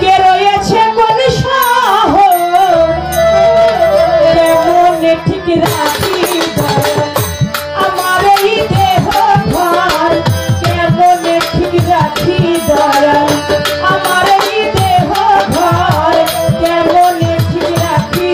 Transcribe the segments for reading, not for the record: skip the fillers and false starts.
কে রয়েছে কোন শহর মনে ঠিক রাখি আমার এই দেহ ঘর কেমনে ঠিক রাখি দয়াল আমার এই দেহ ঘর কেমনে ঠিক রাখি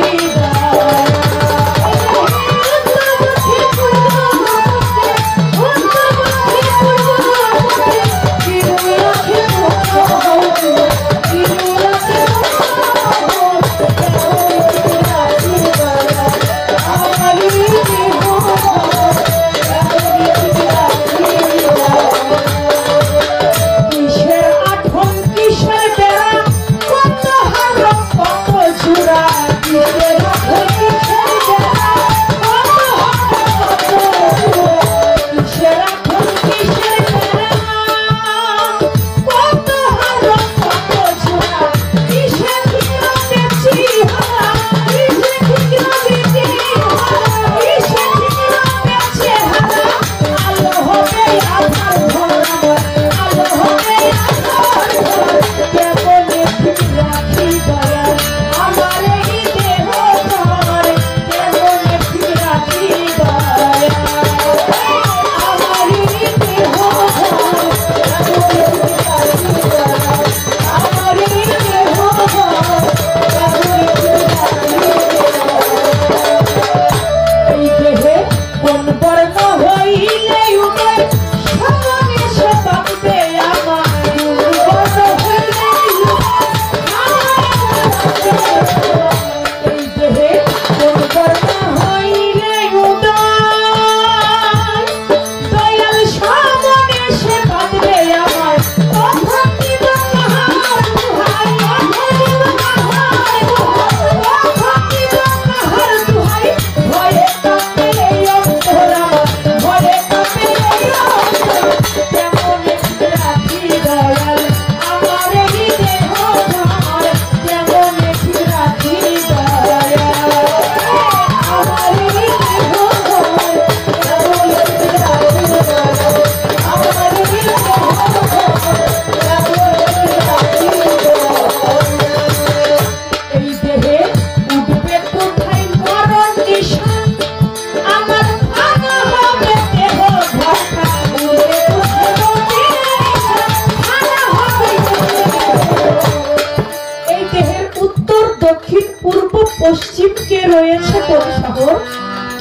পশ্চিম কে রয়েছে কোন শহর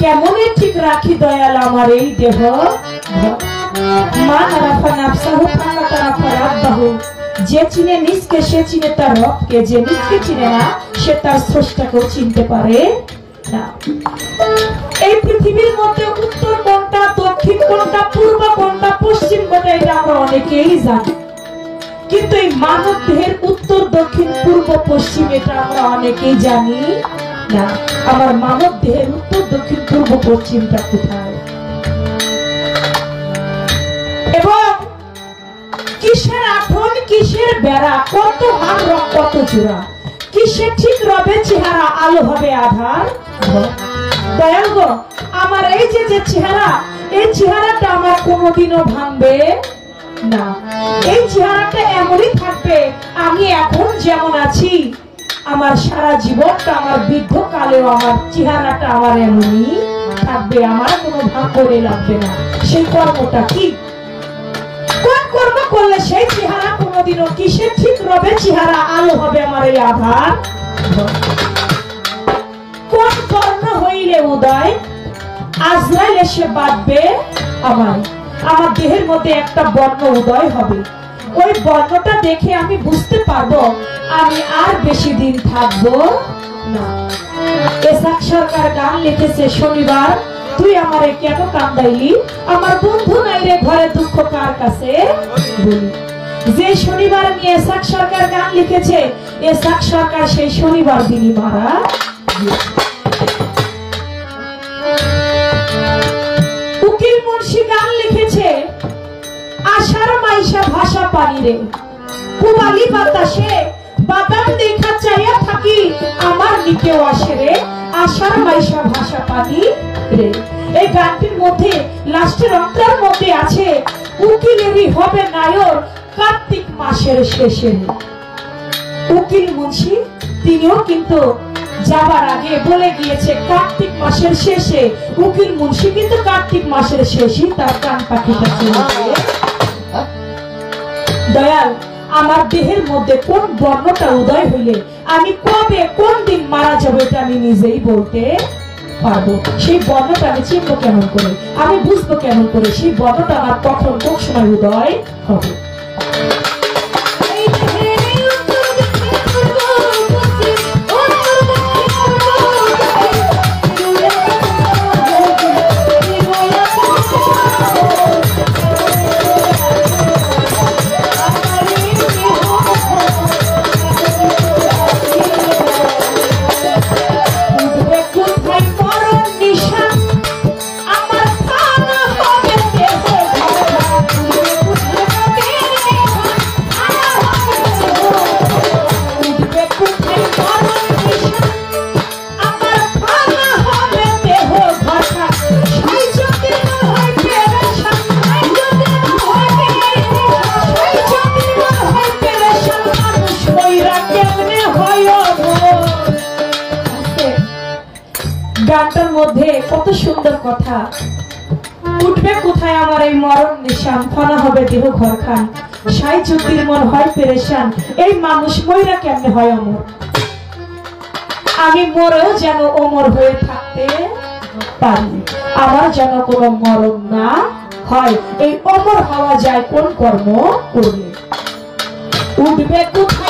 কেমনে ঠিক রাখি দয়াল আমার এই দেহ মা আরাফা নাফসাহু ফাকাত আরাফা রাব্বাহু যে চিনে নিজকে সে চিনে তার রবকে যে নিজকে চিনে না সে তার স্রষ্টাকেও চিনতে পারে না এই পৃথিবীর মধ্যে উত্তর কোনটা দক্ষিণ কোনটা পূর্ব কোনটা পশ্চিম কোনটা এটা আমরা অনেকেই জানি কিন্তু এই মানব দেহের উত্তর দক্ষিণ পূর্ব পশ্চিম এটা আমরা অনেকেই জানি না আমার মানব দেহের উত্তর দক্ষিণ পূর্ব পশ্চিমটা কোথায় এবং কিসের আঠন কিসের বেড়া কত হাত কত চূড়া কিসের ঠিক রবে চেহারা আলো হবে আধার দয়াল গো আমার এই যে চেহারা এই চেহারাটা আমার কোনোদিনও ভাঙবে না এই চেহারাটা এমনই থাকবে আমি এখন যেমন আছি আমার সারা জীবনটা আমার বৃদ্ধ কালেও আমার চেহারাটা আমার এমনই থাকবে আমার কোনো ভাগ করে লাগবে না সেই কর্মটা কি কোন কর্ম করলে সেই চেহারা কোনোদিনও কিসের ঠিক রবে চেহারা আলো হবে আমার এই আধার কোন বর্ণ হইলে উদয় আজরাইল এসে বাঁধবে আমার দেহের মধ্যে একটা বর্ণ উদয় হবে ওই বর্ণটা দেখে আমি বুঝতে পারবো আমি আর বেশি দিন থাকবো না এসাক সরকার গান লিখেছে শনিবার তুই আমারে কেন কান্দাইলি আমার বন্ধু নাই রে ঘরে দুঃখ কার কাছে বলি যে শনিবার নিয়ে এসাক সরকার গান লিখেছে এসাক সরকার সেই শনিবার দিনই মারা উকিল মুন্সি গান লিখেছে আষাঢ় মাইশা ভাষা পানি রে কুমালি বাতাসে বাদাম দেখা চাইয়া থাকি আমার নিকেও আসে রে আষাঢ় মাইশা ভাষা পানি রে এই গানটির মধ্যে লাস্টের অন্তর মধ্যে আছে উকিলেরই হবে নায়ক কার্তিক মাসের শেষে উকিল মুন্সি তিনিও কিন্তু যাবার আগে বলে গিয়েছে কার্তিক মাসের শেষে। উকিল মুন্সি কিন্তু কার্তিক মাসের শেষে তার কান পাখিটা চলে গিয়ে, দয়াল আমার দেহের মধ্যে কোন বর্ণটা উদয় হইলে আমি কবে কোন দিন মারা যাবো এটা আমি নিজেই বলতে পারবো। সেই বর্ণটা আমি চিনবো কেমন করে, আমি বুঝবো কেমন করে, সেই বর্ণটা আমার কখন কোন সময় উদয় হবে। গানটার মধ্যে কত সুন্দর কথা, উঠবে কোথায় আমার এই মরণ নিশান, ফানা হবে দেহ ঘরখান, সাই চুক্তির মন হয় পেরেশান, এই মানুষ মইরা কেমনে হয় অমর। আমি মরেও যেন অমর হয়ে থাকতে পারি, আমার যেন কোনো মরণ না হয়। এই অমর হওয়া যায় কোন কর্ম করলে। উঠবে কোথায়